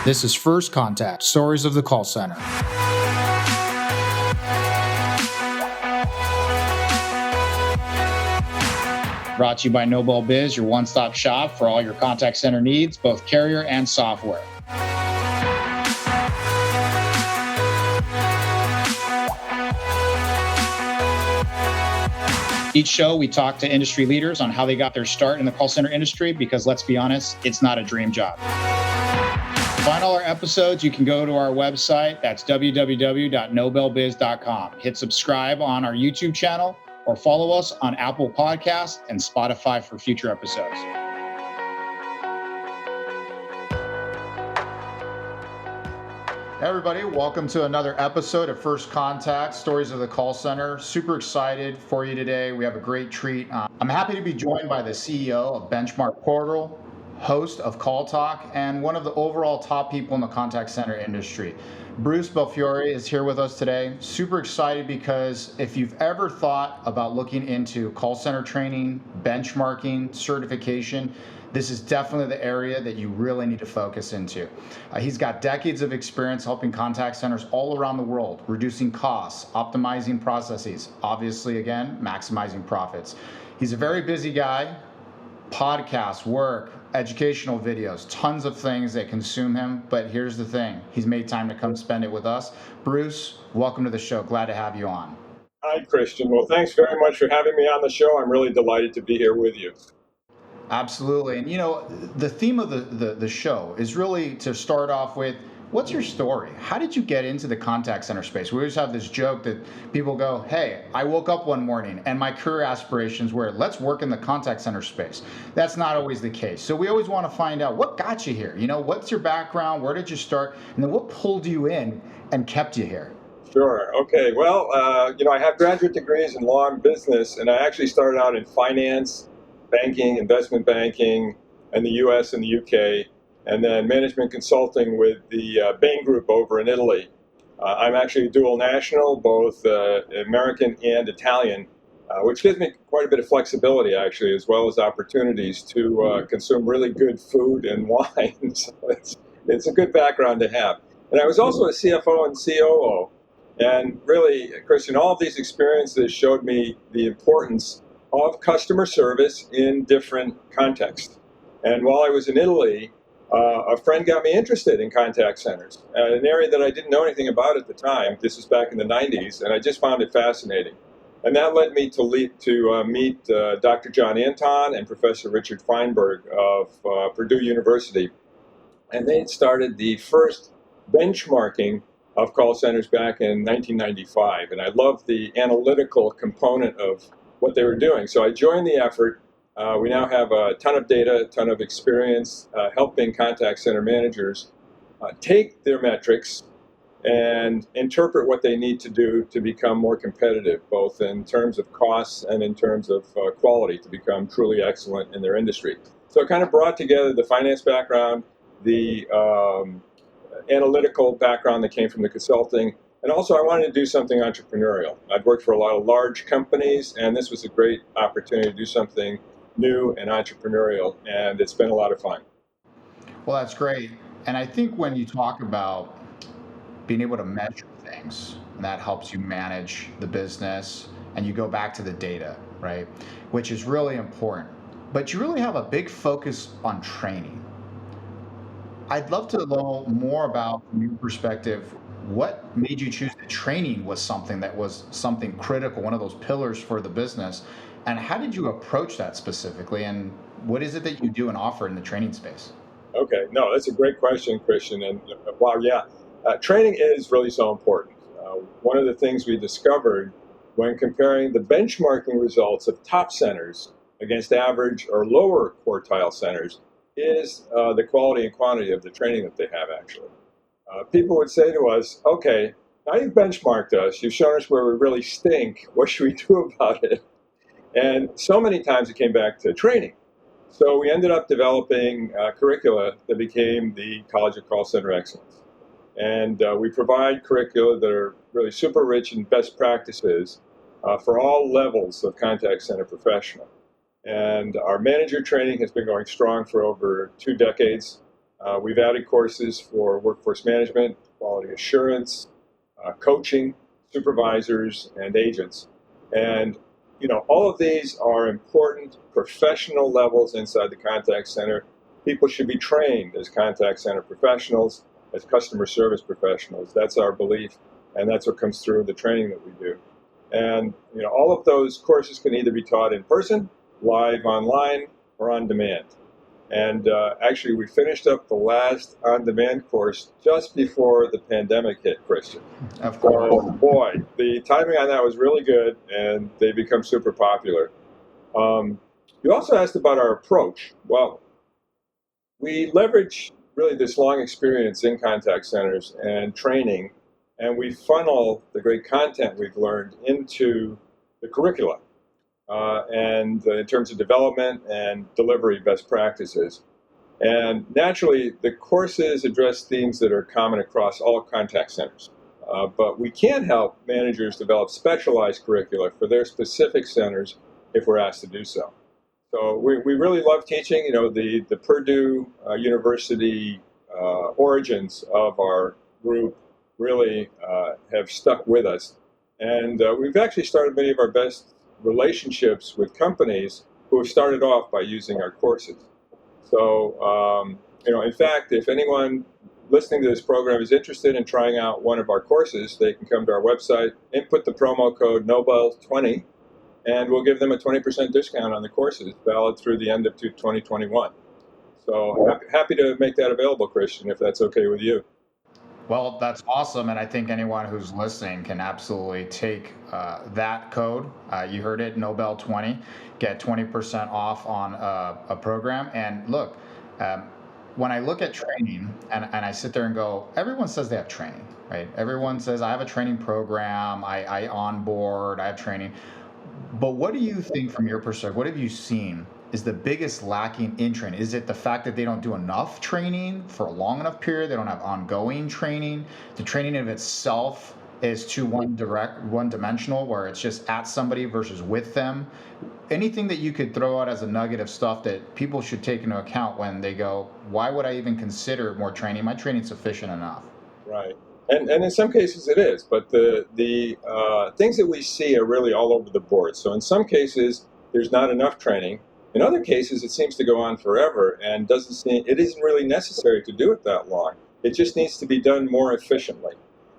This is First Contact, Stories of the Call Center. Brought to you by Nobel Biz, your one-stop shop for all your contact center needs, both carrier and software. Each show, we talk to industry leaders on how they got their start in the call center industry, because let's be honest, it's not a dream job. To find all our episodes, you can go to our website. That's www.nobelbiz.com. Hit subscribe on our YouTube channel or follow us on Apple Podcasts and Spotify for future episodes. Hey everybody, welcome to another episode of First Contact, Stories of the Call Center. Super excited for you today. We have a great treat. I'm happy to be joined by the CEO of Benchmark Portal, host of CallTalk, and one of the overall top people in the contact center industry. Bruce Belfiore is here with us today. Super excited because if you've ever thought about looking into call center training, benchmarking, certification, this is definitely the area that you really need to focus into. He's got decades of experience helping contact centers all around the world, reducing costs, optimizing processes, obviously, again, maximizing profits. He's a very busy guy. Podcasts, work, educational videos, tons of things that consume him. But here's the thing. He's made time to come spend it with us. Bruce, welcome to the show. Glad to have you on. Hi, Christian. Well, thanks very much for having me on the show. I'm really delighted to be here with you. Absolutely. And, you know, the theme of the show is really to start off with, what's your story? How did you get into the contact center space? We always have this joke that people go, hey, I woke up one morning and my career aspirations were, let's work in the contact center space. That's not always the case. So we always want to find out what got you here. You know, what's your background? Where did you start? And then what pulled you in and kept you here? Sure. Okay. Well, I have graduate degrees in law and business, and I actually started out in finance, banking, investment banking in the U.S. and the U.K., and then management consulting with the Bain Group over in Italy. I'm actually a dual national, both American and Italian, which gives me quite a bit of flexibility, actually, as well as opportunities to consume really good food and wine. So it's a good background to have. And I was also a CFO and COO. And really, Christian, all of these experiences showed me the importance of customer service in different contexts. And while I was in Italy, a friend got me interested in contact centers, an area that I didn't know anything about at the time. This was back in the 90s, and I just found it fascinating. And that led me to meet Dr. John Anton and Professor Richard Feinberg of Purdue University. And they had started the first benchmarking of call centers back in 1995. And I loved the analytical component of what they were doing. So I joined the effort. We now have a ton of data, a ton of experience helping contact center managers take their metrics and interpret what they need to do to become more competitive, both in terms of costs and in terms of quality, to become truly excellent in their industry. So it kind of brought together the finance background, the analytical background that came from the consulting, and also I wanted to do something entrepreneurial. I'd worked for a lot of large companies, and this was a great opportunity to do something new and entrepreneurial, and it's been a lot of fun. Well, that's great. And I think when you talk about being able to measure things, and that helps you manage the business, and you go back to the data, right, which is really important. But you really have a big focus on training. I'd love to know more about, from your perspective, what made you choose that training was something critical, one of those pillars for the business, and how did you approach that specifically, and what is it that you do and offer in the training space? Okay, no, that's a great question, Christian, and training is really so important. One of the things we discovered when comparing the benchmarking results of top centers against average or lower quartile centers is the quality and quantity of the training that they have, actually. People would say to us, okay, now you've benchmarked us, you've shown us where we really stink, what should we do about it? And so many times it came back to training. So we ended up developing curricula that became the College of Call Center Excellence. And we provide curricula that are really super rich in best practices for all levels of contact center professional. And our manager training has been going strong for over 2 decades. We've added courses for workforce management, quality assurance, coaching, supervisors, and agents. And all of these are important professional levels inside the contact center. People should be trained as contact center professionals, as customer service professionals. That's our belief, and that's what comes through the training that we do. And all of those courses can either be taught in person, live online, or on demand. And actually, we finished up the last on-demand course just before the pandemic hit, Christian. Of course. So, boy, the timing on that was really good, and they become super popular. You also asked about our approach. Well, we leverage really this long experience in contact centers and training, and we funnel the great content we've learned into the curricula. And in terms of development and delivery best practices. And naturally, the courses address themes that are common across all contact centers. But we can help managers develop specialized curricula for their specific centers if we're asked to do so. So we really love teaching. The Purdue University origins of our group really have stuck with us. And we've actually started many of our best relationships with companies who have started off by using our courses. So, in fact, if anyone listening to this program is interested in trying out one of our courses, they can come to our website, input the promo code Nobel20, and we'll give them a 20% discount on the courses, valid through the end of 2021. So happy to make that available, Christian, if that's okay with you. Well, that's awesome, and I think anyone who's listening can absolutely take that code. You heard it, Nobel20, get 20% off on a program. And look, when I look at training, and I sit there and go, everyone says they have training, right? Everyone says, I have a training program, I onboard, I have training. But what do you think from your perspective, what have you seen is the biggest lacking in training? Is it the fact that they don't do enough training for a long enough period? They don't have ongoing training? The training of itself is too one dimensional, where it's just at somebody versus with them? Anything that you could throw out as a nugget of stuff that people should take into account when they go, why would I even consider more training? My training's sufficient enough. Right. And in some cases it is, but the things that we see are really all over the board. So in some cases, there's not enough training. In other cases, it seems to go on forever and it isn't really necessary to do it that long. It just needs to be done more efficiently.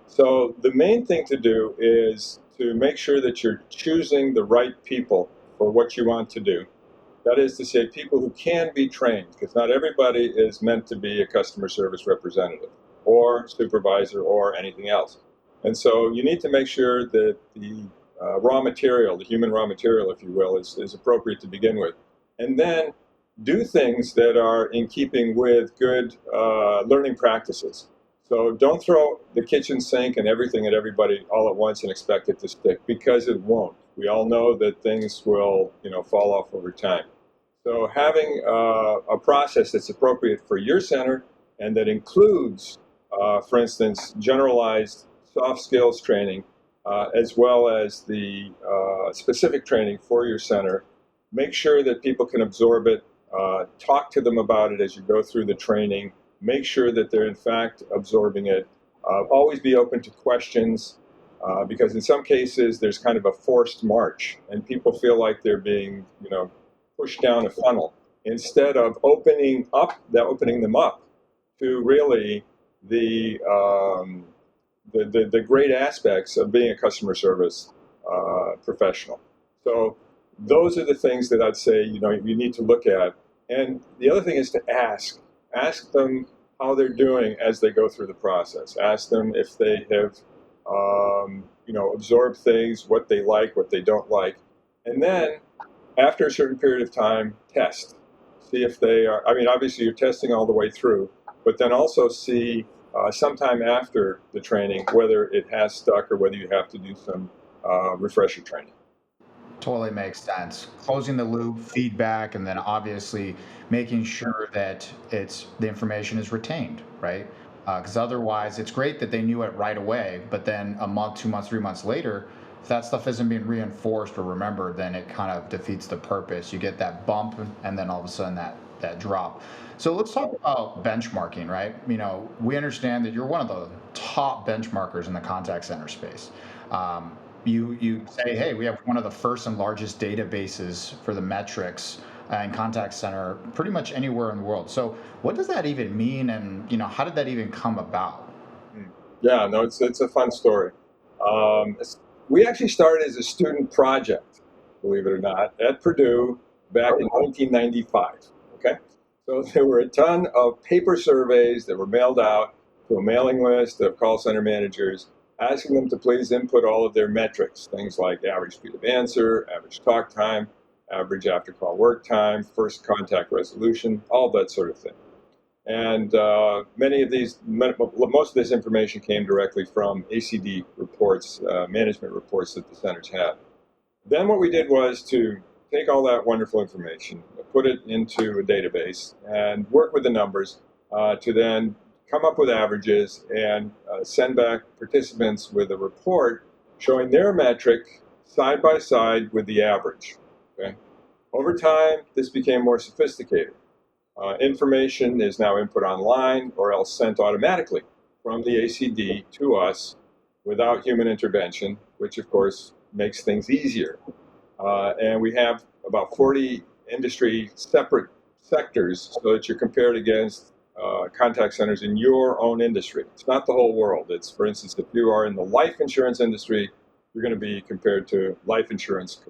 So the main thing to do is to make sure that you're choosing the right people for what you want to do. That is to say, people who can be trained, because not everybody is meant to be a customer service representative or supervisor or anything else. And so you need to make sure that the raw material, the human raw material, if you will, is appropriate to begin with. And then do things that are in keeping with good learning practices. So don't throw the kitchen sink and everything at everybody all at once and expect it to stick, because it won't. We all know that things will, fall off over time. So having a process that's appropriate for your center and that includes, for instance, generalized soft skills training, as well as the specific training for your center. Make sure that people can absorb it. Talk to them about it as you go through the training. Make sure that they're in fact absorbing it. Always be open to questions, because in some cases there's kind of a forced march and people feel like they're being, pushed down a funnel instead of opening them up to really the great aspects of being a customer service professional. So those are the things that I'd say, you need to look at. And the other thing is to ask. Ask them how they're doing as they go through the process. Ask them if they have, absorbed things, what they like, what they don't like. And then, after a certain period of time, test. See if they are, obviously you're testing all the way through, but then also see sometime after the training whether it has stuck or whether you have to do some refresher training. Totally makes sense. Closing the loop, feedback, and then obviously making sure that the information is retained, right? Because otherwise, it's great that they knew it right away, but then a month, 2 months, 3 months later, if that stuff isn't being reinforced or remembered, then it kind of defeats the purpose. You get that bump, and then all of a sudden that that drop. So let's talk about benchmarking, right? We understand that you're one of the top benchmarkers in the contact center space. You say, hey, we have one of the first and largest databases for the metrics and contact center pretty much anywhere in the world. So what does that even mean, and how did that even come about? Yeah, no, it's a fun story. We actually started as a student project, believe it or not, at Purdue back in 1995. Okay, so there were a ton of paper surveys that were mailed out to a mailing list of call center managers, asking them to please input all of their metrics, things like average speed of answer, average talk time, average after call work time, first contact resolution, all that sort of thing. And most of this information came directly from ACD reports, management reports that the centers had. Then what we did was to take all that wonderful information, put it into a database, and work with the numbers to then come up with averages and send back participants with a report showing their metric side by side with the average. Okay? Over time, this became more sophisticated. Information is now input online or else sent automatically from the ACD to us without human intervention, which of course makes things easier. And we have about 40 industry separate sectors so that you're compared against contact centers in your own industry. It's not the whole world. It's, for instance, if you are in the life insurance industry, you're going to be compared to life insurance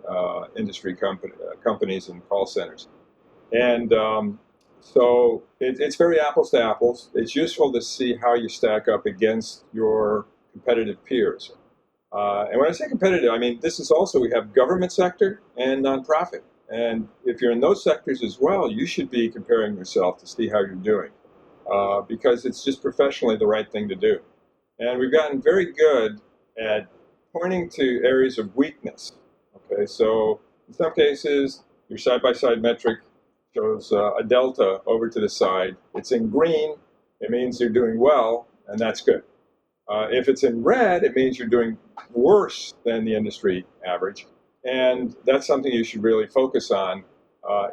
industry companies and call centers. And so it's very apples to apples. It's useful to see how you stack up against your competitive peers. And when I say competitive, I mean this is also, we have government sector and nonprofit. And if you're in those sectors as well, you should be comparing yourself to see how you're doing, because it's just professionally the right thing to do. And we've gotten very good at pointing to areas of weakness. Okay, so in some cases, your side-by-side metric shows a delta over to the side. It's in green, it means you're doing well, and that's good. If it's in red, it means you're doing worse than the industry average, and that's something you should really focus on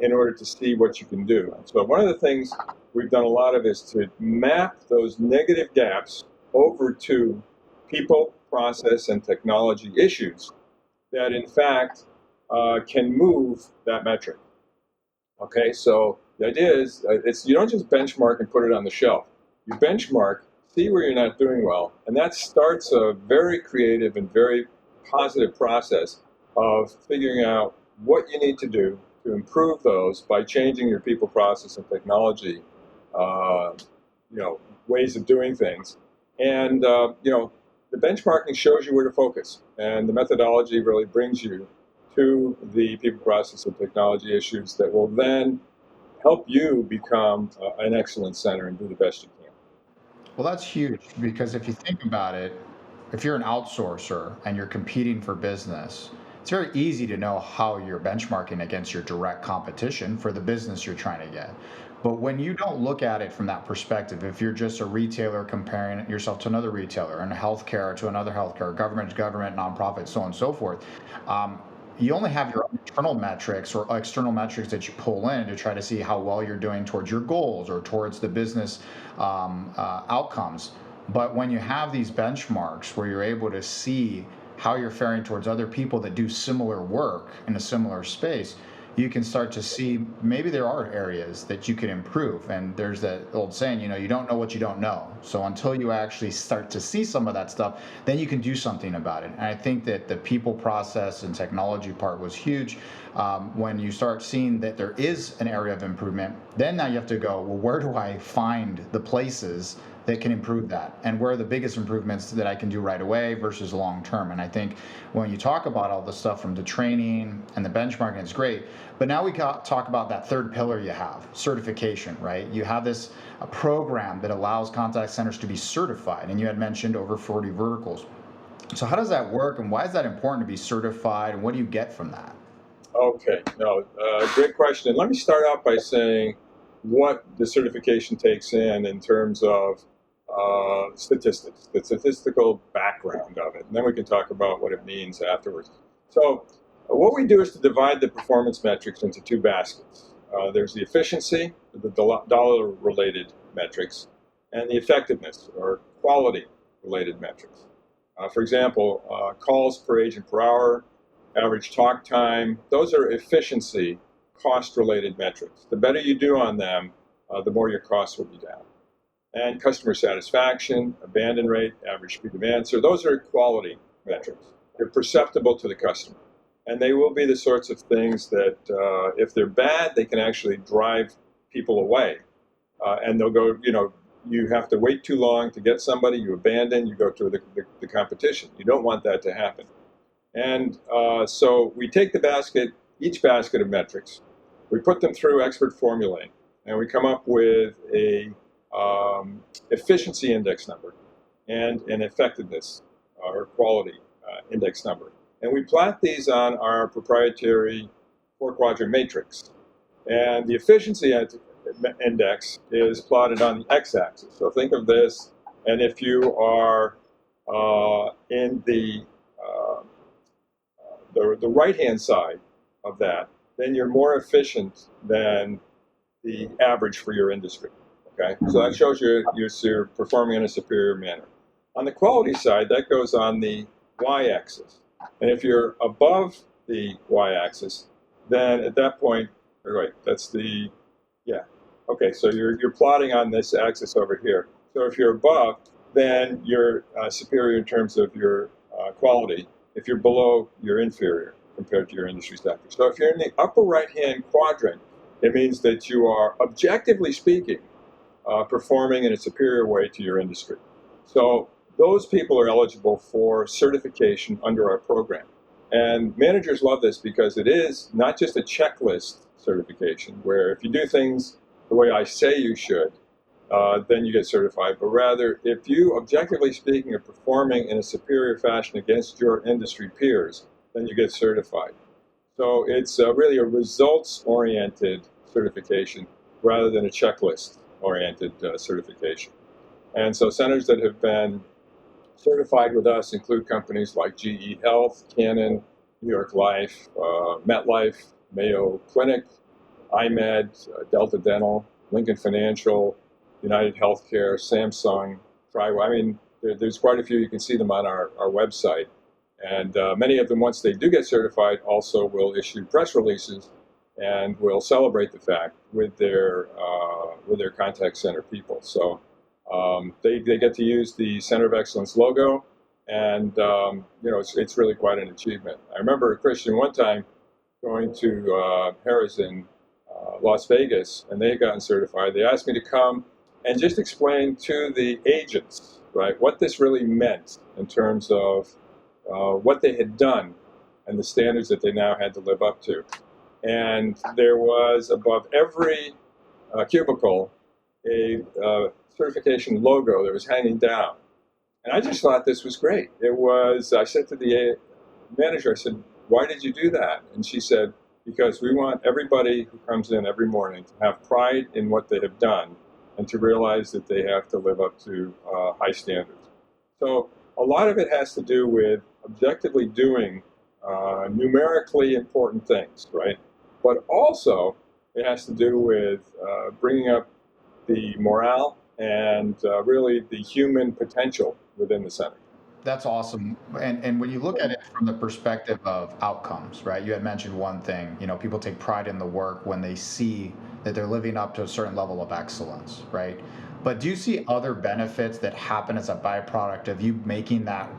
in order to see what you can do. So one of the things we've done a lot of is to map those negative gaps over to people, process, and technology issues that in fact can move that metric. Okay, so the idea is you don't just benchmark and put it on the shelf. You benchmark, see where you're not doing well, and that starts a very creative and very positive process of figuring out what you need to do to improve those by changing your people, process, and technology, ways of doing things. And the benchmarking shows you where to focus, and the methodology really brings you to the people, process, and technology issues that will then help you become an excellent center and do the best you can. Well, that's huge, because if you think about it, if you're an outsourcer and you're competing for business, it's very easy to know how you're benchmarking against your direct competition for the business you're trying to get. But when you don't look at it from that perspective, if you're just a retailer comparing yourself to another retailer, and healthcare to another healthcare, government to government, nonprofit, so on and so forth, you only have your internal metrics or external metrics that you pull in to try to see how well you're doing towards your goals or towards the business outcomes. But when you have these benchmarks where you're able to see how you're faring towards other people that do similar work in a similar space, you can start to see maybe there are areas that you can improve. And there's that old saying, you don't know what you don't know. So until you actually start to see some of that stuff, then you can do something about it. And I think that the people, process, and technology part was huge. When you start seeing that there is an area of improvement, then now you have to go, well, where do I find the places that can improve that, and where are the biggest improvements that I can do right away versus long term? And I think when you talk about all the stuff from the training and the benchmarking, it's great. But now we talk about that third pillar you have, certification, right? You have this a program that allows contact centers to be certified, and you had mentioned over 40 verticals. So how does that work, and why is that important to be certified, and what do you get from that? Okay, no, great question. Let me start out by saying what the certification takes in terms of statistics, the statistical background of it, and then we can talk about what it means afterwards. So what we do is to divide the performance metrics into two baskets. There's the efficiency, the dollar-related metrics, and the effectiveness or quality-related metrics. For example, calls per agent per hour, average talk time, those are efficiency, cost-related metrics. The better you do on them, the more your costs will be down. And customer satisfaction, abandon rate, average speed of answer, those are quality metrics. They're perceptible to the customer. And they will be the sorts of things that, if they're bad, they can actually drive people away. And they'll go, you have to wait too long to get somebody, you abandon, you go to the competition. You don't want that to happen. And so we take each basket of metrics, we put them through expert formulae, and we come up with a efficiency index number and an effectiveness or quality index number. And we plot these on our proprietary 4-quadrant matrix. And the efficiency index is plotted on the x-axis. So think of this, and if you are in the right-hand side of that, then you're more efficient than the average for your industry. Okay, so that shows you're performing in a superior manner. On the quality side, that goes on the y-axis. And if you're above the y-axis, then at that point, right, that's the, yeah. Okay, so you're plotting on this axis over here. So if you're above, then you're superior in terms of your quality. If you're below, you're inferior compared to your industry sector. So if you're in the upper right-hand quadrant, it means that you are, objectively speaking, performing in a superior way to your industry. So those people are eligible for certification under our program. And managers love this because it is not just a checklist certification where if you do things the way I say you should, then you get certified. But rather, if you, objectively speaking, are performing in a superior fashion against your industry peers, then you get certified. So it's really a results-oriented certification rather than a checklist-oriented certification. And so centers that have been certified with us include companies like GE Health, Canon, New York Life, MetLife, Mayo Clinic, iMed, Delta Dental, Lincoln Financial, United Healthcare, Samsung, Tri. I mean, there's quite a few. You can see them on our website. And many of them, once they do get certified, also will issue press releases and will celebrate the fact with their contact center people. So they get to use the Center of Excellence logo, and it's really quite an achievement. I remember, Christian, one time going to Harrah's in Las Vegas, and they had gotten certified. They asked me to come and just explain to the agents, right, what this really meant in terms of what they had done and the standards that they now had to live up to. And there was above every cubicle a certification logo that was hanging down. And I just thought this was great. I said to the manager, I said, why did you do that? And she said, because we want everybody who comes in every morning to have pride in what they have done and to realize that they have to live up to high standards. So a lot of it has to do with objectively doing numerically important things, right? But also it has to do with bringing up the morale and really the human potential within the center. That's awesome. And when you look at it from the perspective of outcomes, right? You had mentioned one thing, people take pride in the work when they see that they're living up to a certain level of excellence, right? But do you see other benefits that happen as a byproduct of you making that,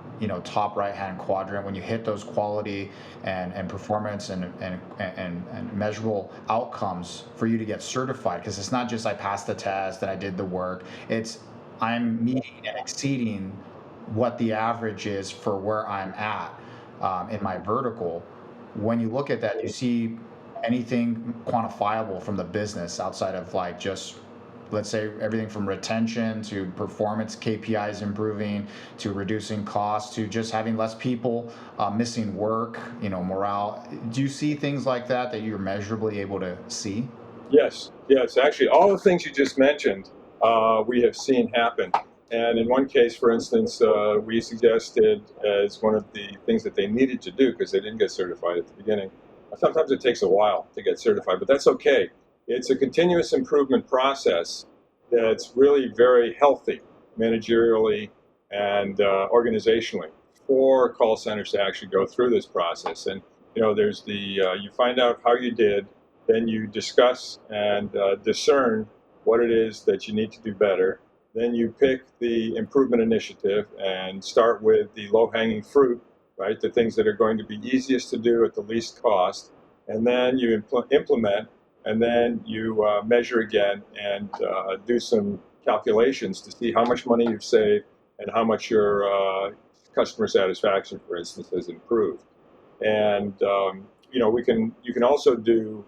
top right-hand quadrant when you hit those quality and performance and measurable outcomes for you to get certified? Because it's not just I passed the test and I did the work. It's I'm meeting and exceeding what the average is for where I'm at in my vertical. When you look at that, you see anything quantifiable from the business outside of like just, let's say, everything from retention to performance KPIs improving to reducing costs to just having less people missing work, morale. Do you see things like that you're measurably able to see? Yes. Actually, all the things you just mentioned, we have seen happen. And in one case, for instance, we suggested as one of the things that they needed to do, because they didn't get certified at the beginning. Sometimes it takes a while to get certified, but that's okay. it's a continuous improvement process that's really very healthy managerially and organizationally for call centers to actually go through this process. And there's the you find out how you did, then you discuss and discern what it is that you need to do better. Then you pick the improvement initiative and start with the low-hanging fruit, right? The things that are going to be easiest to do at the least cost. And then you implement, and then you measure again and do some calculations to see how much money you've saved and how much your customer satisfaction, for instance, has improved. And you can also do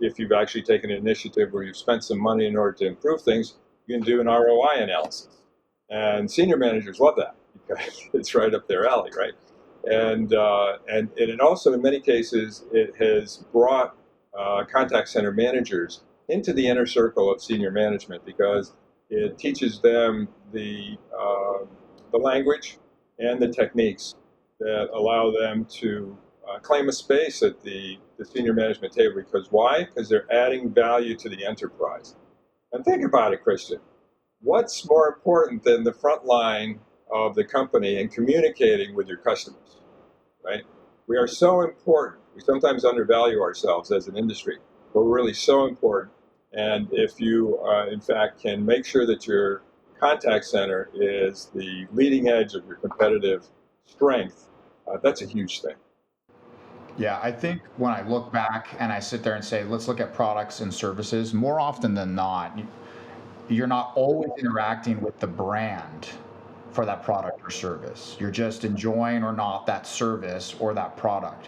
if you've actually taken an initiative where you've spent some money in order to improve things, you can do an ROI analysis. And senior managers love that because it's right up their alley, right? And it also, in many cases, it has brought contact center managers into the inner circle of senior management because it teaches them the language and the techniques that allow them to claim a space at the senior management table. Because why? Because they're adding value to the enterprise. And think about it, Christian. What's more important than the front line of the company and communicating with your customers, right? We are so important. We sometimes undervalue ourselves as an industry, but we're really so important. And if you, in fact, can make sure that your contact center is the leading edge of your competitive strength, that's a huge thing. Yeah, I think when I look back and I sit there and say, let's look at products and services, more often than not, you're not always interacting with the brand for that product or service. You're just enjoying or not that service or that product.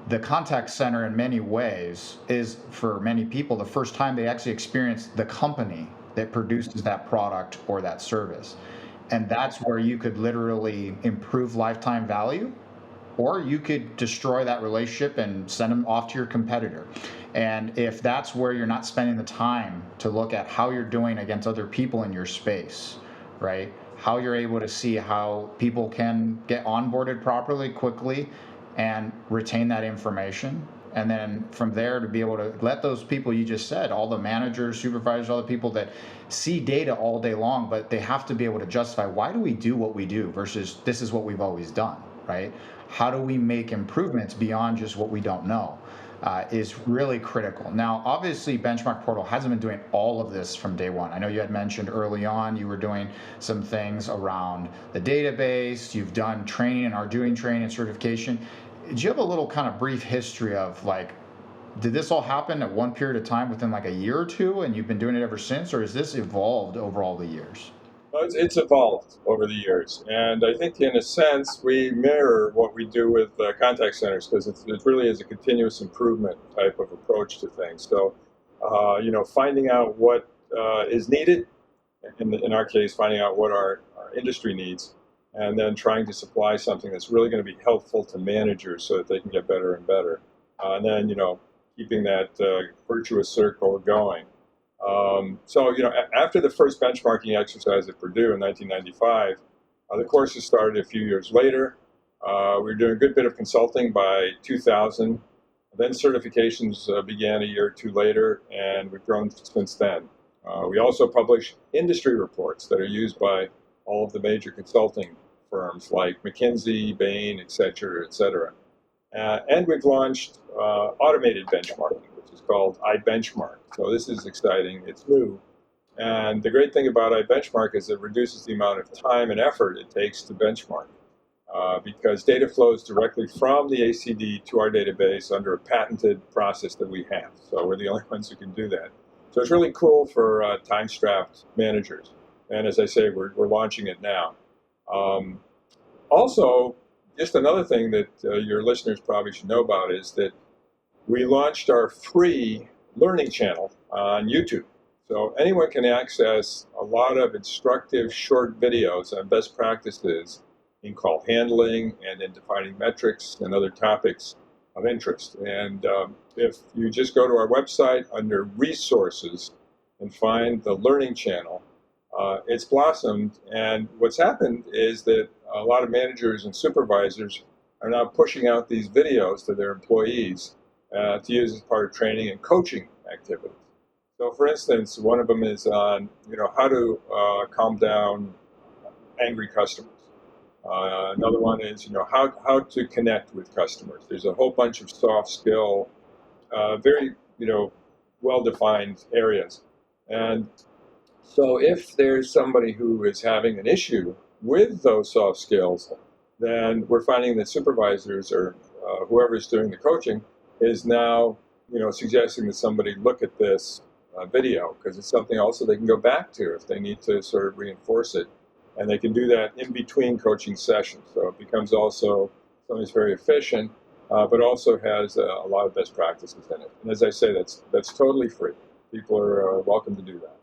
The contact center, in many ways, is for many people the first time they actually experience the company that produces that product or that service. And that's where you could literally improve lifetime value, or you could destroy that relationship and send them off to your competitor. And if that's where you're not spending the time to look at how you're doing against other people in your space, right? How you're able to see how people can get onboarded properly, quickly, and retain that information. And then from there to be able to let those people you just said, all the managers, supervisors, all the people that see data all day long, but they have to be able to justify, why do we do what we do versus this is what we've always done, right? How do we make improvements beyond just what we don't know is really critical. Now, obviously, Benchmark Portal hasn't been doing all of this from day one. I know you had mentioned early on you were doing some things around the database. You've done training and are doing training and certification. Do you have a little kind of brief history of did this all happen at one period of time within like a year or two and you've been doing it ever since, or has this evolved over all the years? Well, it's evolved over the years, and I think in a sense we mirror what we do with contact centers because it really is a continuous improvement type of approach to things. So, finding out what is needed, in our case, finding out what our industry needs, and then trying to supply something that's really going to be helpful to managers so that they can get better and better. And then, keeping that virtuous circle going. After the first benchmarking exercise at Purdue in 1995, the courses started a few years later. We were doing a good bit of consulting by 2000. Then certifications began a year or two later, and we've grown since then. We also publish industry reports that are used by all of the major consulting firms like McKinsey, Bain, et cetera, et cetera. And we've launched automated benchmarking, which is called iBenchmark. So this is exciting. It's new. And the great thing about iBenchmark is it reduces the amount of time and effort it takes to benchmark because data flows directly from the ACD to our database under a patented process that we have. So we're the only ones who can do that. So it's really cool for time-strapped managers. And as I say, we're launching it now. Also, just another thing that your listeners probably should know about is that we launched our free learning channel on YouTube. So anyone can access a lot of instructive short videos on best practices in call handling and in defining metrics and other topics of interest. And if you just go to our website under resources and find the learning channel, it's blossomed. And what's happened is that a lot of managers and supervisors are now pushing out these videos to their employees to use as part of training and coaching activities. So, for instance, one of them is on how to calm down angry customers. Another one is how to connect with customers. There's a whole bunch of soft skill, very well defined areas, and so if there's somebody who is having an issue with those soft skills, then we're finding that supervisors or whoever's doing the coaching is now suggesting that somebody look at this video, because it's something also they can go back to if they need to sort of reinforce it, and they can do that in between coaching sessions. So it becomes also something that's very efficient, but also has a lot of best practices in it. And as I say, that's totally free. People are welcome to do that.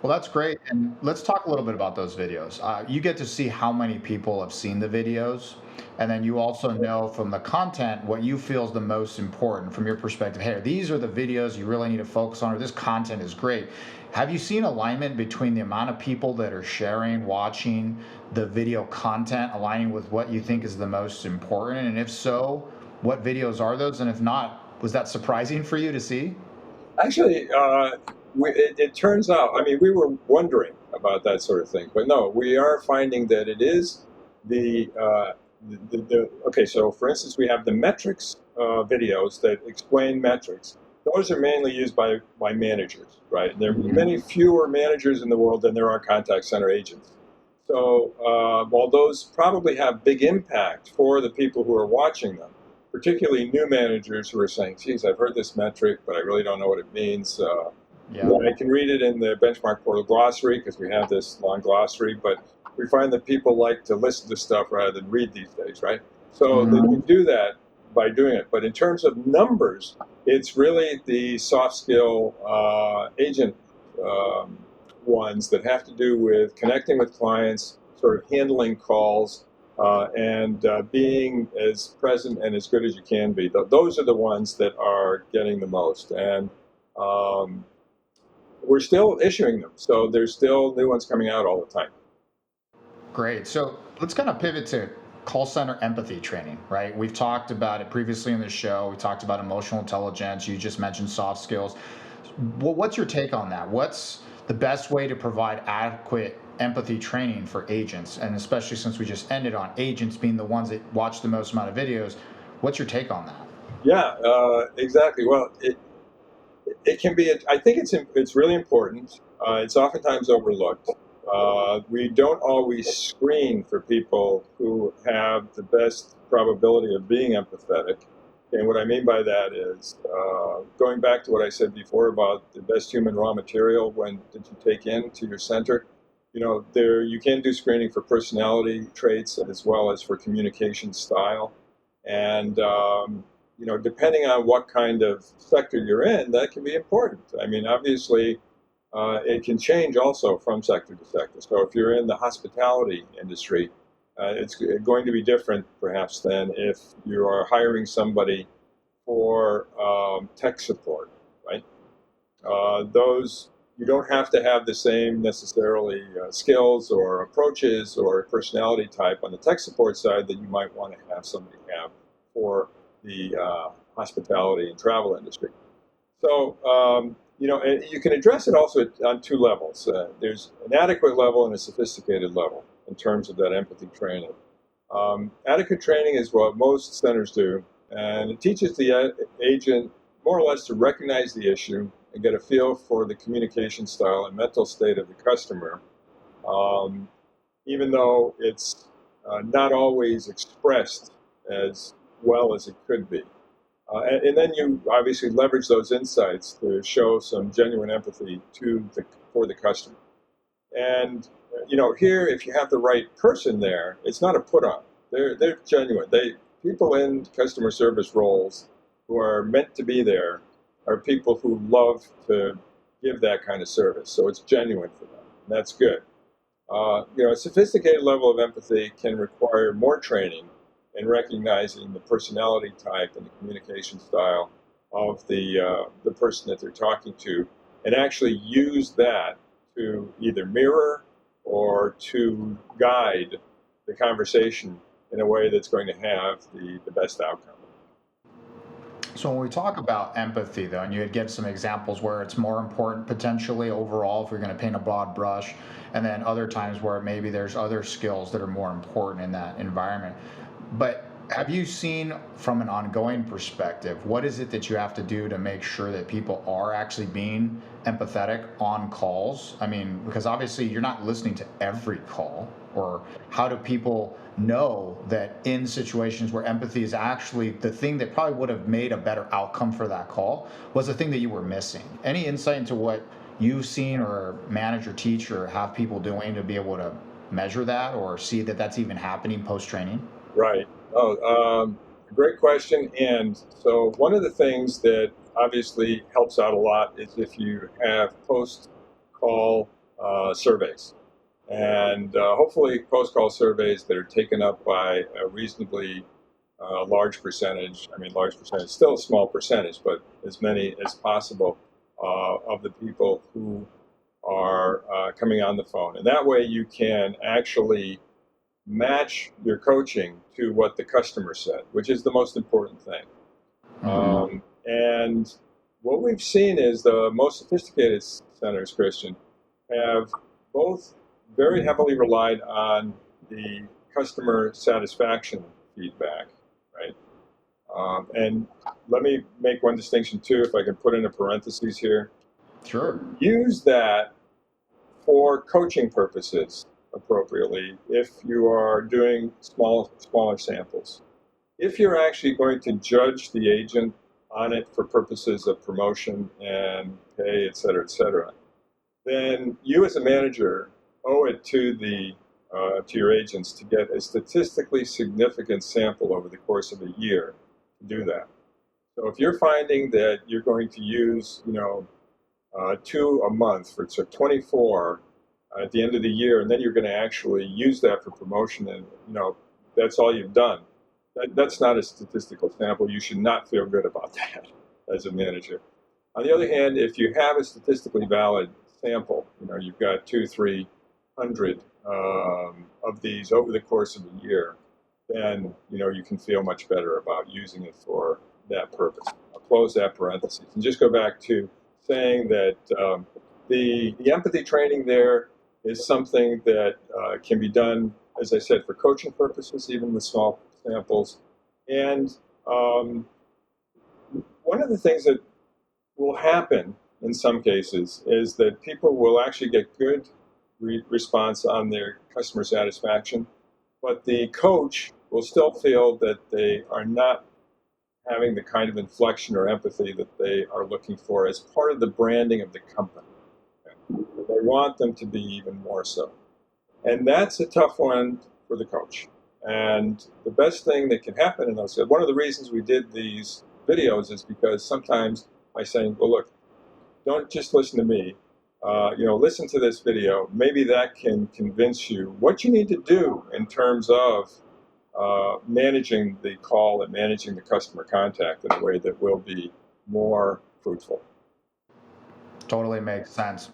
Well, that's great. And let's talk a little bit about those videos. You get to see how many people have seen the videos. And then you also know from the content what you feel is the most important from your perspective. Hey, these are the videos you really need to focus on, or this content is great. Have you seen alignment between the amount of people that are sharing, watching the video content, aligning with what you think is the most important? And if so, what videos are those? And if not, was that surprising for you to see? Actually, it turns out, I mean, we were wondering about that sort of thing, but no, we are finding that it is okay, so for instance, we have the metrics videos that explain metrics. Those are mainly used by managers, right? There are many fewer managers in the world than there are contact center agents. So while those probably have big impact for the people who are watching them, particularly new managers who are saying, geez, I've heard this metric, but I really don't know what it means. I can read it in the benchmark portal glossary because we have this long glossary, but we find that people like to listen to stuff rather than read these days, right? So they can do that by doing it. But in terms of numbers, it's really the soft skill agent ones that have to do with connecting with clients, sort of handling calls, and being as present and as good as you can be. Those are the ones that are getting the most. And we're still issuing them. So there's still new ones coming out all the time. Great. So let's kind of pivot to call center empathy training, right? We've talked about it previously in the show. We talked about emotional intelligence. You just mentioned soft skills. Well, what's your take on that? What's the best way to provide adequate empathy training for agents? And especially since we just ended on agents being the ones that watch the most amount of videos, what's your take on that? Yeah, exactly. Well, it can be. I think it's really important. It's oftentimes overlooked. We don't always screen for people who have the best probability of being empathetic. And what I mean by that is going back to what I said before about the best human raw material when did you take into your center. You can do screening for personality traits as well as for communication style. And depending on what kind of sector you're in, that can be important. I mean, obviously, it can change also from sector to sector. So if you're in the hospitality industry, it's going to be different perhaps than if you are hiring somebody for tech support, right? Those, you don't have to have the same necessarily skills or approaches or personality type on the tech support side that you might want to have somebody have for the hospitality and travel industry. So, and you can address it also on two levels. There's an adequate level and a sophisticated level in terms of that empathy training. Adequate training is what most centers do, and it teaches the agent more or less to recognize the issue and get a feel for the communication style and mental state of the customer, even though it's not always expressed as well as it could be. And then you obviously leverage those insights to show some genuine empathy for the customer. And here, if you have the right person there, it's not a put on. They're genuine. People in customer service roles who are meant to be there are people who love to give that kind of service. So it's genuine for them. And that's good. A sophisticated level of empathy can require more training in recognizing the personality type and the communication style of the person that they're talking to, and actually use that to either mirror or to guide the conversation in a way that's going to have the best outcome. So when we talk about empathy, though, and you had given some examples where it's more important potentially overall, if you're going to paint a broad brush, and then other times where maybe there's other skills that are more important in that environment. But have you seen from an ongoing perspective, what is it that you have to do to make sure that people are actually being empathetic on calls? I mean, because obviously you're not listening to every call, or how do people know that in situations where empathy is actually the thing that probably would have made a better outcome for that call was the thing that you were missing? Any insight into what you've seen or manage or teach or have people doing to be able to measure that or see that that's even happening post training? Right. Great question. And so one of the things that obviously helps out a lot is if you have post-call surveys. And hopefully post-call surveys that are taken up by a reasonably large percentage. I mean, large percentage, still a small percentage, but as many as possible of the people who are coming on the phone. And that way you can actually match your coaching to what the customer said, which is the most important thing. And what we've seen is the most sophisticated centers, Christian, have both very heavily relied on the customer satisfaction feedback, right? And let me make one distinction too, if I can put in a parenthesis here. Sure. Use that for coaching purposes appropriately if you are doing smaller samples. If you're actually going to judge the agent on it for purposes of promotion and pay, et cetera, then you as a manager owe it to your agents to get a statistically significant sample over the course of a year to do that. So if you're finding that you're going to use, 2 a month for 24 at the end of the year, and then you're going to actually use that for promotion, and that's all you've done. That's not a statistical sample. You should not feel good about that as a manager. On the other hand, if you have a statistically valid sample, you've got 200-300 of these over the course of a year, then you can feel much better about using it for that purpose. I'll close that parenthesis and just go back to saying that the empathy training there is something that can be done, as I said, for coaching purposes, even with small samples. And one of the things that will happen in some cases is that people will actually get good response on their customer satisfaction, but the coach will still feel that they are not having the kind of inflection or empathy that they are looking for as part of the branding of the company. They want them to be even more so. And that's a tough one for the coach. And the best thing that can happen in those, one of the reasons we did these videos is because sometimes by saying, well, look, don't just listen to me, listen to this video. Maybe that can convince you what you need to do in terms of managing the call and managing the customer contact in a way that will be more fruitful. Totally makes sense.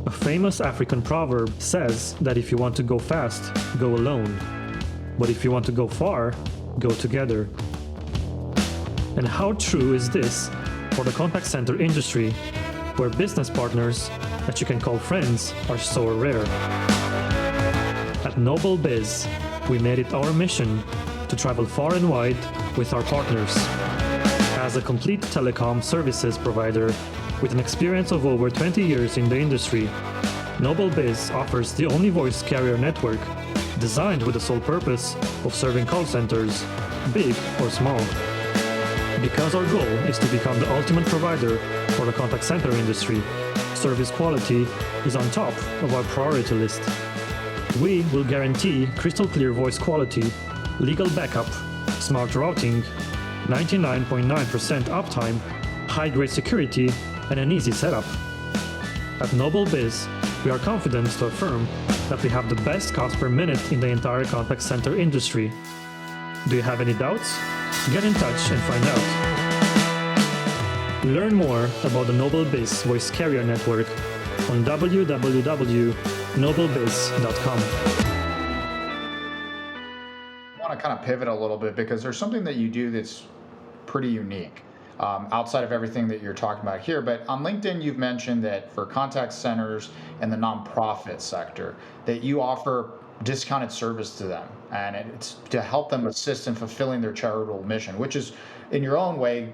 A famous African proverb says that if you want to go fast, go alone. But if you want to go far, go together. And how true is this for the contact center industry, where business partners that you can call friends are so rare? At Noble Biz, we made it our mission to travel far and wide with our partners. As a complete telecom services provider with an experience of over 20 years in the industry, Noble Biz offers the only voice carrier network designed with the sole purpose of serving call centers, big or small. Because our goal is to become the ultimate provider for the contact center industry, service quality is on top of our priority list. We will guarantee crystal clear voice quality, legal backup, smart routing, 99.9% uptime, high-grade security, and an easy setup. At Noble Biz, we are confident to affirm that we have the best cost per minute in the entire contact center industry. Do you have any doubts? Get in touch and find out. Learn more about the Noble Biz Voice Carrier Network on www.noblebiz.com. I want to kind of pivot a little bit because there's something that you do that's pretty unique outside of everything that you're talking about here. But on LinkedIn, you've mentioned that for contact centers and the nonprofit sector, that you offer discounted service to them, and it's to help them assist in fulfilling their charitable mission, which is in your own way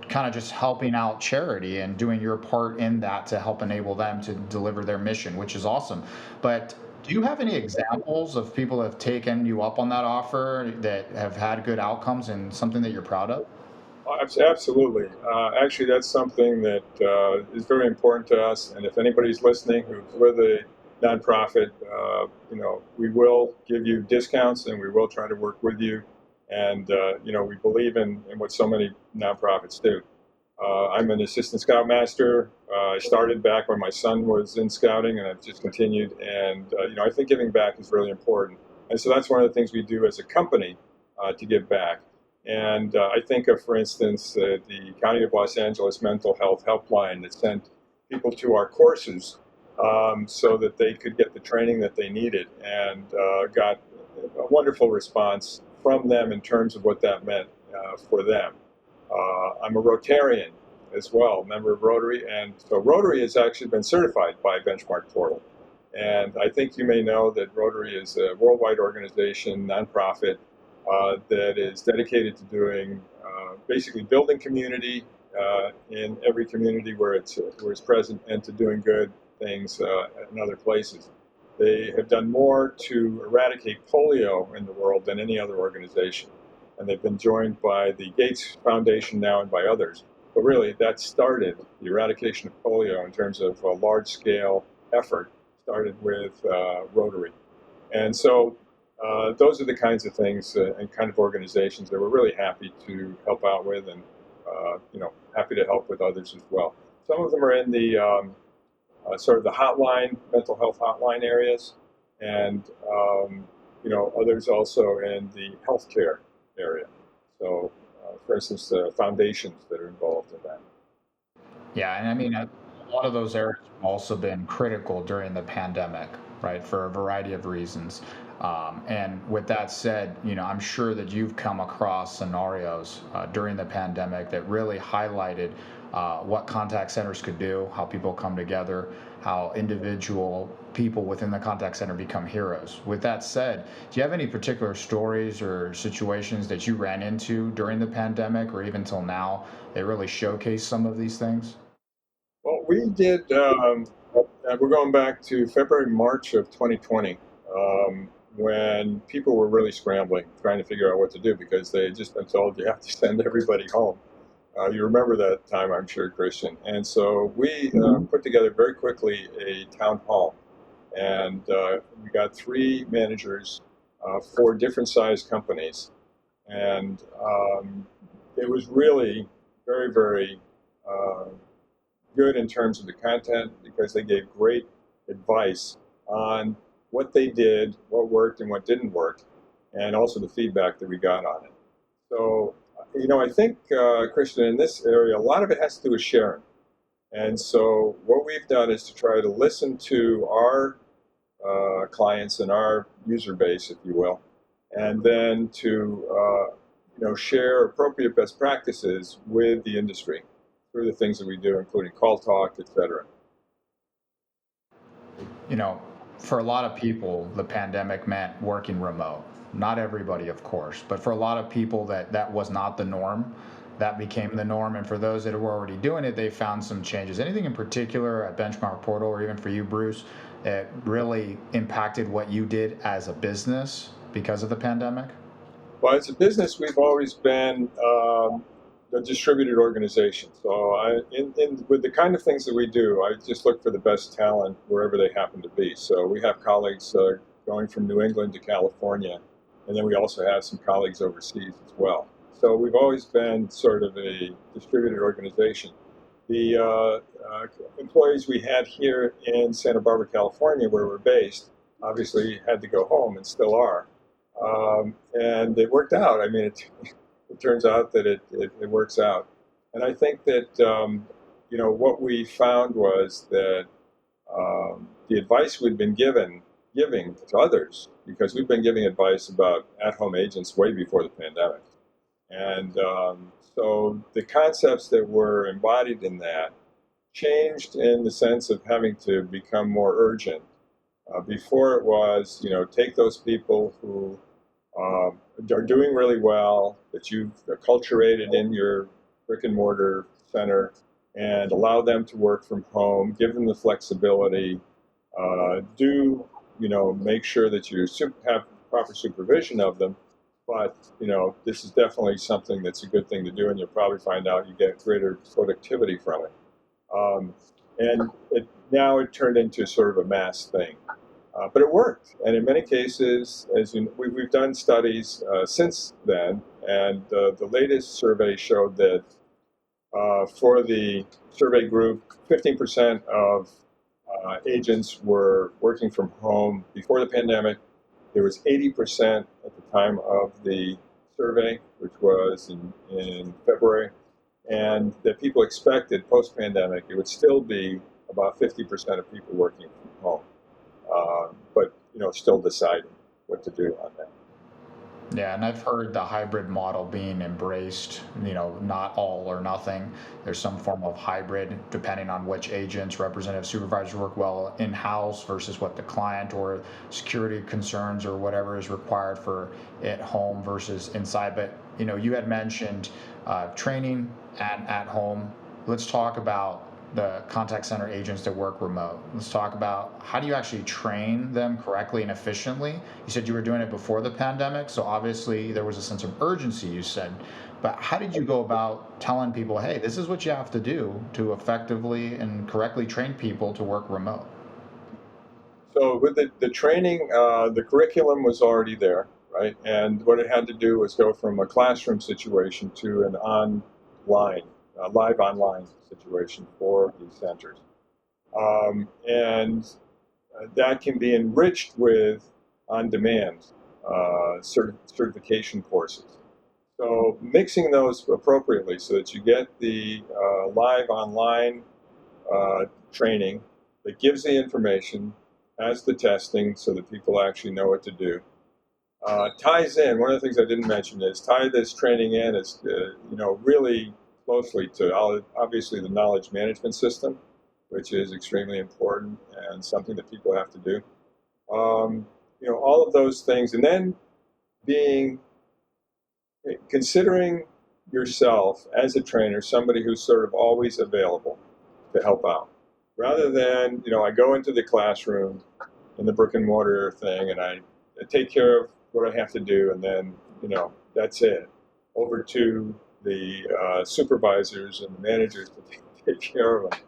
kind of just helping out charity and doing your part in that to help enable them to deliver their mission, which is awesome. But do you have any examples of people that have taken you up on that offer that have had good outcomes and something that you're proud of? Absolutely. Actually, that's something that is very important to us. And if anybody's listening who's with a nonprofit, we will give you discounts and we will try to work with you. And, we believe in what so many nonprofits do. I'm an assistant scoutmaster. I started back when my son was in scouting, and I've just continued. And, I think giving back is really important. And so that's one of the things we do as a company to give back. And I think of, for instance, the County of Los Angeles Mental Health Helpline that sent people to our courses so that they could get the training that they needed, and got a wonderful response from them in terms of what that meant for them. I'm a Rotarian as well, member of Rotary, and so Rotary has actually been certified by Benchmark Portal. And I think you may know that Rotary is a worldwide organization, nonprofit, that is dedicated to doing basically building community in every community where it's present, and to doing good things in other places. They have done more to eradicate polio in the world than any other organization, and they've been joined by the Gates Foundation now and by others. But really, that started the eradication of polio in terms of a large-scale effort, started with Rotary. And so those are the kinds of things and kind of organizations that we're really happy to help out with, and happy to help with others as well. Some of them are in the sort of the hotline, mental health hotline areas, and others also in the healthcare area. So, for instance, foundations that are involved in that. Yeah, and I mean, a lot of those areas have also been critical during the pandemic, right, for a variety of reasons. And with that said, I'm sure that you've come across scenarios during the pandemic that really highlighted what contact centers could do, how people come together, how individual people within the contact center become heroes. With that said, do you have any particular stories or situations that you ran into during the pandemic or even till now that really showcase some of these things? Well, we did. We're going back to February, March of 2020, when people were really scrambling, trying to figure out what to do because they had just been told you have to send everybody home. You remember that time, I'm sure, Christian. And so we put together very quickly a town hall, and we got 3 managers for different sized companies, and it was really very, very good in terms of the content because they gave great advice on what they did, what worked and what didn't work, and also the feedback that we got on it. So, I think, Christian, in this area, a lot of it has to do with sharing. And so what we've done is to try to listen to our clients and our user base, if you will, and then to share appropriate best practices with the industry through the things that we do, including CallTalk, et cetera. For a lot of people, the pandemic meant working remote. Not everybody, of course, but for a lot of people that was not the norm. That became the norm. And for those that were already doing it, they found some changes. Anything in particular at Benchmark Portal, or even for you, Bruce, that really impacted what you did as a business because of the pandemic? Well, as a business, we've always been a distributed organization. So with the kind of things that we do, I just look for the best talent wherever they happen to be. So we have colleagues going from New England to California, and then we also have some colleagues overseas as well. So we've always been sort of a distributed organization. The employees we had here in Santa Barbara, California, where we're based, obviously had to go home and still are. And it worked out. I mean, it turns out that it works out. And I think that, what we found was that the advice we'd been given giving to others, because we've been giving advice about at-home agents way before the pandemic. And so the concepts that were embodied in that changed in the sense of having to become more urgent. Before it was, take those people who are doing really well, that you've acculturated in your brick and mortar center, and allow them to work from home, give them the flexibility, make sure that you have proper supervision of them. But, this is definitely something that's a good thing to do, and you'll probably find out you get greater productivity from it. And now it turned into sort of a mass thing. But it worked. And in many cases, we've done studies since then, and the latest survey showed that for the survey group, 15% of agents were working from home before the pandemic. There was 80% at the time of the survey, which was in February, and that people expected post-pandemic it would still be about 50% of people working from home, but still deciding what to do on that. Yeah, and I've heard the hybrid model being embraced, not all or nothing. There's some form of hybrid depending on which agents, representative supervisors work well in-house versus what the client or security concerns or whatever is required for at home versus inside. But, you had mentioned training and at home. Let's talk about the contact center agents that work remote. Let's talk about how do you actually train them correctly and efficiently. You said you were doing it before the pandemic, so obviously there was a sense of urgency, you said. But how did you go about telling people, hey, this is what you have to do to effectively and correctly train people to work remote? So with the training, the curriculum was already there, right? And what it had to do was go from a classroom situation to an live online situation for these centers. And that can be enriched with on-demand certification courses. So mixing those appropriately so that you get the live online training that gives the information, has the testing so that people actually know what to do. Ties in, one of the things I didn't mention is tie this training in as, really closely to obviously the knowledge management system, which is extremely important and something that people have to do. All of those things, and then considering yourself as a trainer, somebody who's sort of always available to help out, rather than I go into the classroom in the brick and mortar thing and I take care of what I have to do, and then that's it. Over to the supervisors and the managers to take care of them.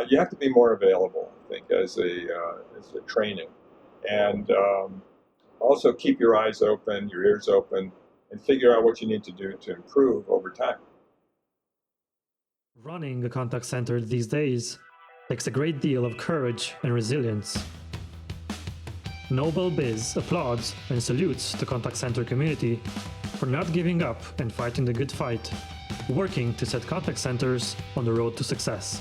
You have to be more available, I think, as a training, and also keep your eyes open, your ears open, and figure out what you need to do to improve over time. Running a contact center these days takes a great deal of courage and resilience. Noble Biz applauds and salutes the contact center community for not giving up and fighting the good fight, working to set contact centers on the road to success.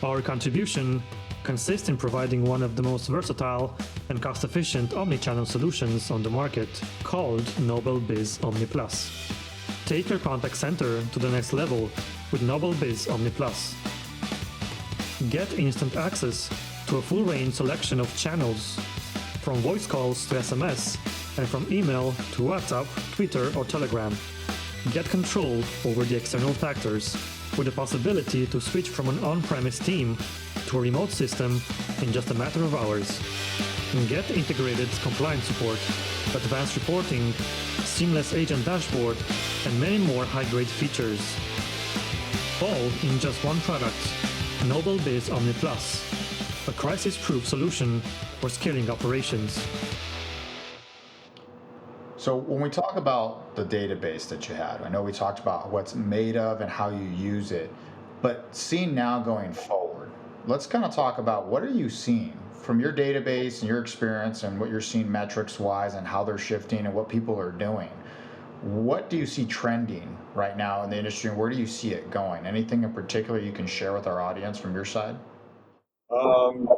Our contribution consists in providing one of the most versatile and cost-efficient omni-channel solutions on the market, called Noble Biz Omni Plus. Take your contact center to the next level with Noble Biz Omni Plus. Get instant access to a full range selection of channels, from voice calls to SMS, and from email to WhatsApp, Twitter, or Telegram. Get control over the external factors, with the possibility to switch from an on-premise team to a remote system in just a matter of hours. And get integrated compliance support, advanced reporting, seamless agent dashboard, and many more high-grade features. All in just one product, Noble Biz Omni Plus, a crisis-proof solution for scaling operations. So when we talk about the database that you had, I know we talked about what's made of and how you use it, but seeing now going forward, let's kind of talk about what are you seeing from your database and your experience and what you're seeing metrics-wise and how they're shifting and what people are doing. What do you see trending right now in the industry, and where do you see it going? Anything in particular you can share with our audience from your side? Um,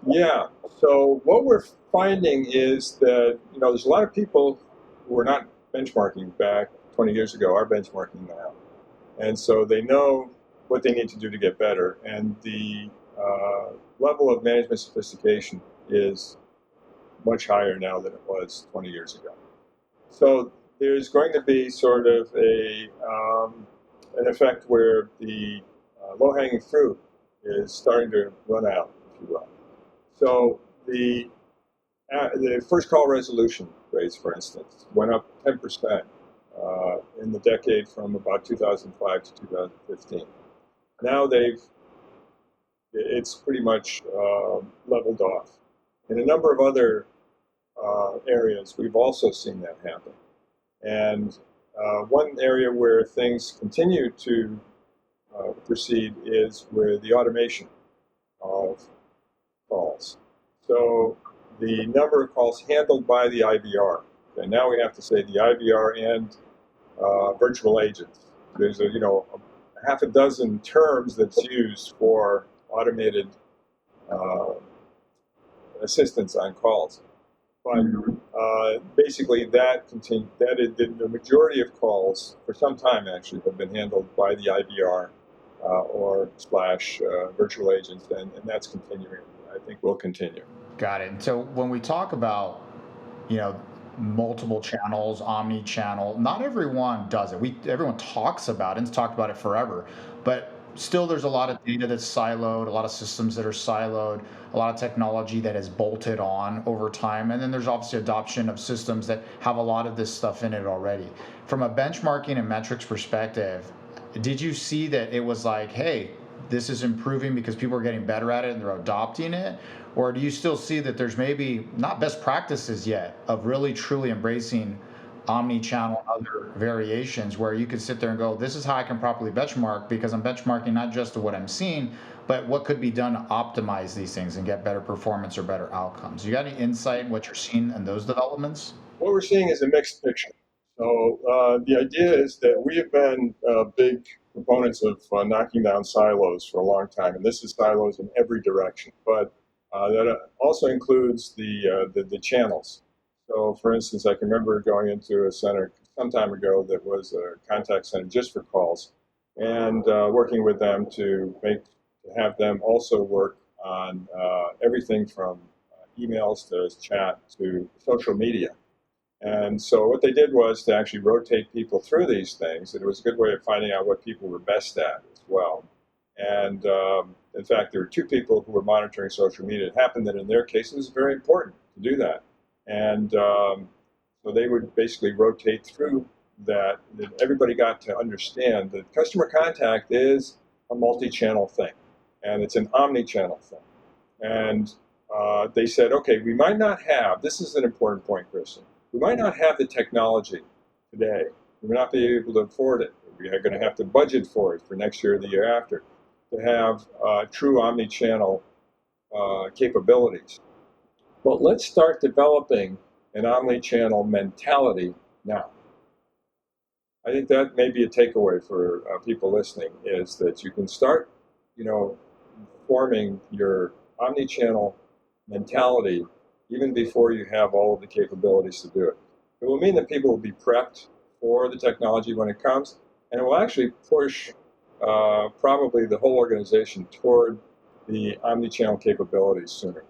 yeah. So what we're finding is that there's a lot of people who were not benchmarking back 20 years ago are benchmarking now, and so they know what they need to do to get better, and the level of management sophistication is much higher now than it was 20 years ago. So there's going to be sort of an effect where the low-hanging fruit is starting to run out, if you will. So the first call resolution rates, for instance, went up 10% in the decade from about 2005 to 2015. Now it's pretty much leveled off. In a number of other areas, we've also seen that happen. And one area where things continue to proceed is with the automation of calls. So the number of calls handled by the IVR, and now we have to say the IVR and virtual agents. There's a half a dozen terms that's used for automated assistance on calls. But basically, the majority of calls for some time actually have been handled by the IVR or / virtual agents, and that's continuing. I think will continue. Got it. So when we talk about, multiple channels, omni-channel, not everyone does it. Everyone talks about it and has talked about it forever, but still there's a lot of data that's siloed, a lot of systems that are siloed, a lot of technology that is bolted on over time, and then there's obviously adoption of systems that have a lot of this stuff in it already. From a benchmarking and metrics perspective, did you see that it was like, hey, this is improving because people are getting better at it and they're adopting it? Or do you still see that there's maybe not best practices yet of really truly embracing omni-channel and other variations where you could sit there and go, this is how I can properly benchmark because I'm benchmarking not just to what I'm seeing, but what could be done to optimize these things and get better performance or better outcomes? You got any insight in what you're seeing in those developments? What we're seeing is a mixed picture. So the idea is that we have been big proponents of knocking down silos for a long time, and this is silos in every direction. But that also includes the channels. So, for instance, I can remember going into a center some time ago that was a contact center just for calls, and working with them to have them also work on everything from emails to chat to social media. And so what they did was to actually rotate people through these things, and it was a good way of finding out what people were best at as well. And in fact, there were two people who were monitoring social media. It happened that in their case, it was very important to do that. And so they would basically rotate through that. And everybody got to understand that customer contact is a multi-channel thing, and it's an omni-channel thing. And they said, okay, we might not have, this is an important point, Kristen, we might not have the technology today. We may not be able to afford it. We are going to have to budget for it for next year or the year after to have true omni-channel capabilities. But let's start developing an omni-channel mentality now. I think that may be a takeaway for people listening is that you can start, forming your omni-channel mentality even before you have all of the capabilities to do it. It will mean that people will be prepped for the technology when it comes, and it will actually push probably the whole organization toward the omni-channel capabilities sooner.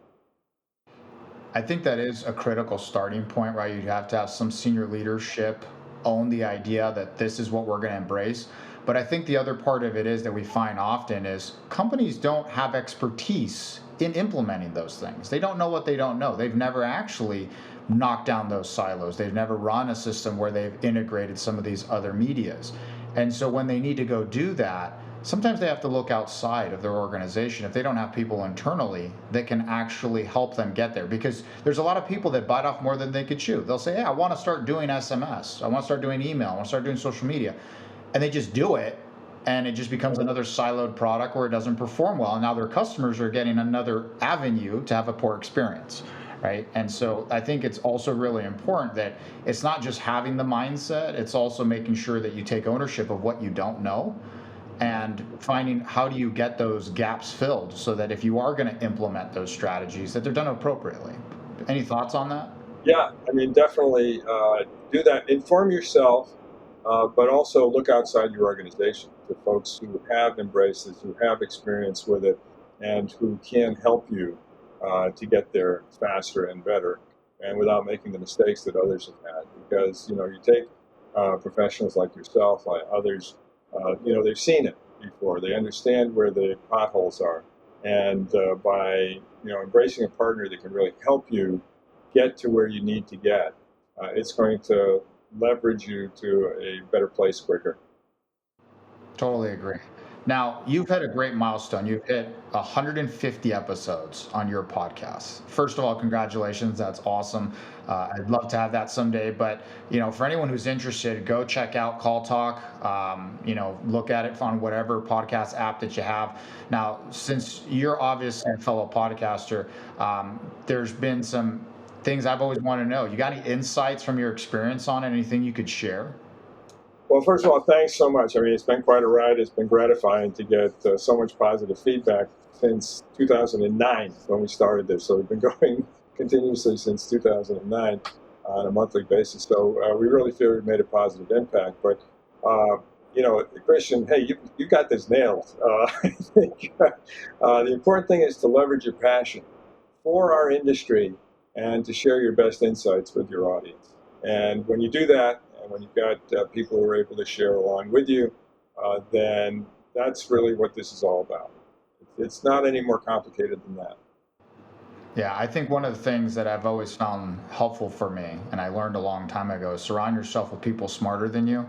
I think that is a critical starting point, right? You have to have some senior leadership own the idea that this is what we're going to embrace. But I think the other part of it is that we find often is companies don't have expertise in implementing those things. They don't know what they don't know. They've never actually knocked down those silos. They've never run a system where they've integrated some of these other medias. And so when they need to go do that, sometimes they have to look outside of their organization if they don't have people internally that can actually help them get there. Because there's a lot of people that bite off more than they could chew. They'll say, hey, I want to start doing SMS. I want to start doing email. I want to start doing social media. And they just do it. And it just becomes another siloed product where it doesn't perform well. And now their customers are getting another avenue to have a poor experience, right? And so I think it's also really important that it's not just having the mindset, it's also making sure that you take ownership of what you don't know and finding how do you get those gaps filled so that if you are going to implement those strategies, that they're done appropriately. Any thoughts on that? Yeah, I mean, definitely do that. Inform yourself, but also look outside your organization to folks who have embraced this, who have experience with it, and who can help you to get there faster and better, and without making the mistakes that others have had. Because you take professionals like yourself, like others, they've seen it before. They understand where the potholes are, and by embracing a partner that can really help you get to where you need to get, it's going to leverage you to a better place quicker. Totally agree. Now, you've hit a great milestone. You've hit 150 episodes on your podcast. First of all, congratulations. That's awesome. I'd love to have that someday. But, for anyone who's interested, go check out CallTalk. Look at it on whatever podcast app that you have. Now, since you're obviously a fellow podcaster, there's been some things I've always wanted to know. You got any insights from your experience on it? Anything you could share? Well, first of all, thanks so much. I mean, it's been quite a ride. It's been gratifying to get so much positive feedback since 2009 when we started this. So we've been going continuously since 2009 on a monthly basis. So we really feel we've made a positive impact. But, Christian, hey, you got this nailed. I think the important thing is to leverage your passion for our industry and to share your best insights with your audience. And when you do that, and when you've got people who are able to share along with you, then that's really what this is all about. It's not any more complicated than that. Yeah, I think one of the things that I've always found helpful for me, and I learned a long time ago, is surround yourself with people smarter than you.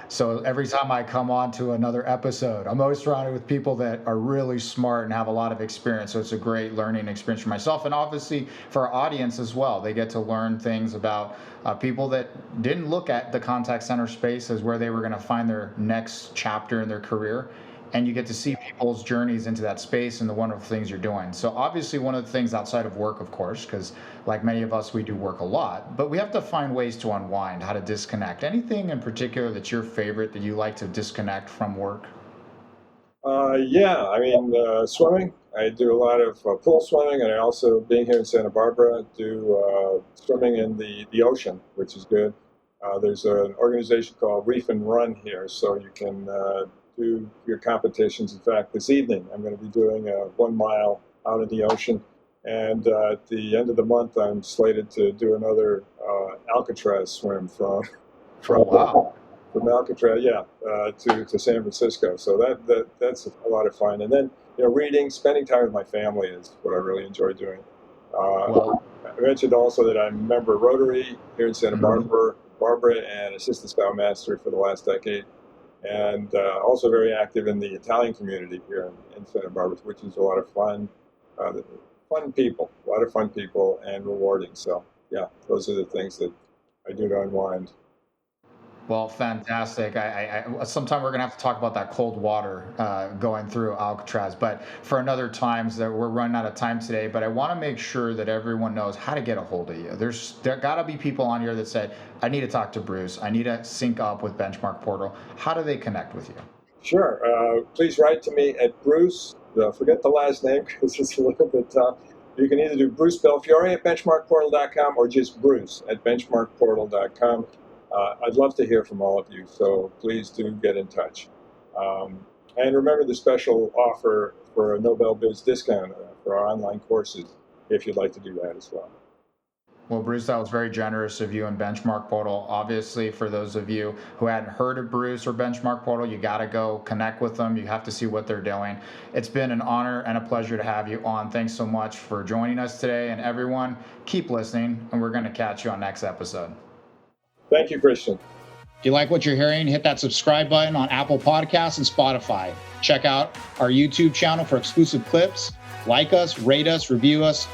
So every time I come on to another episode, I'm always surrounded with people that are really smart and have a lot of experience. So it's a great learning experience for myself, and obviously for our audience as well. They get to learn things about people that didn't look at the contact center space as where they were going to find their next chapter in their career. And you get to see people's journeys into that space and the wonderful things you're doing. So obviously one of the things outside of work, of course, because like many of us, we do work a lot, but we have to find ways to unwind, how to disconnect. Anything in particular that's your favorite that you like to disconnect from work? Yeah, I mean, swimming. I do a lot of pool swimming, and I also, being here in Santa Barbara, do swimming in the ocean, which is good. There's an organization called Reef and Run here, so you can do your competitions. In fact, this evening I'm going to be doing a 1 mile out in the ocean, and at the end of the month I'm slated to do another Alcatraz swim from Oh, wow. from Alcatraz, to San Francisco. So that's a lot of fun. And then reading, spending time with my family is what I really enjoy doing. Well, I mentioned also that I'm a member of Rotary here in Santa Barbara, and assistant scoutmaster for the last decade. And also very active in the Italian community here in Santa Barbara, which is a lot of fun. A lot of fun people and rewarding. So yeah, those are the things that I do to unwind. Well, fantastic. Sometime we're gonna have to talk about that cold water going through Alcatraz, but for another times that we're running out of time today. But I want to make sure that everyone knows how to get a hold of you. There gotta be people on here that said, I need to talk to Bruce. I need to sync up with Benchmark Portal. How do they connect with you? Sure. Please write to me at Bruce. Forget the last name because it's a little bit tough. You can either do Bruce Belfiore at benchmarkportal.com or just Bruce at benchmarkportal.com. I'd love to hear from all of you, so please do get in touch. And remember the special offer for a Nobel Biz discount for our online courses, if you'd like to do that as well. Well, Bruce, that was very generous of you and Benchmark Portal. Obviously, for those of you who hadn't heard of Bruce or Benchmark Portal, you got to go connect with them. You have to see what they're doing. It's been an honor and a pleasure to have you on. Thanks so much for joining us today. And everyone, keep listening, and we're going to catch you on next episode. Thank you, Christian. If you like what you're hearing, hit that subscribe button on Apple Podcasts and Spotify. Check out our YouTube channel for exclusive clips. Like us, rate us, review us.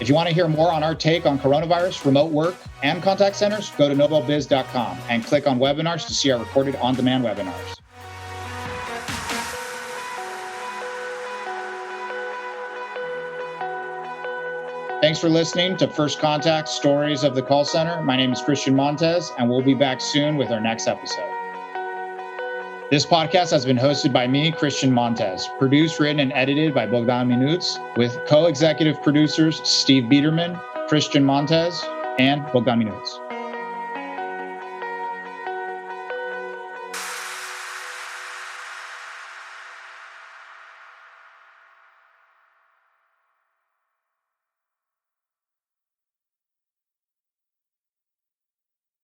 If you want to hear more on our take on coronavirus, remote work, and contact centers, go to nobelbiz.com and click on webinars to see our recorded on-demand webinars. Thanks for listening to First Contact Stories of the Call Center. My name is Christian Montez, and we'll be back soon with our next episode. This podcast has been hosted by me, Christian Montez, produced, written, and edited by Bogdan Minuts, with co-executive producers Steve Biederman, Christian Montez, and Bogdan Minuts.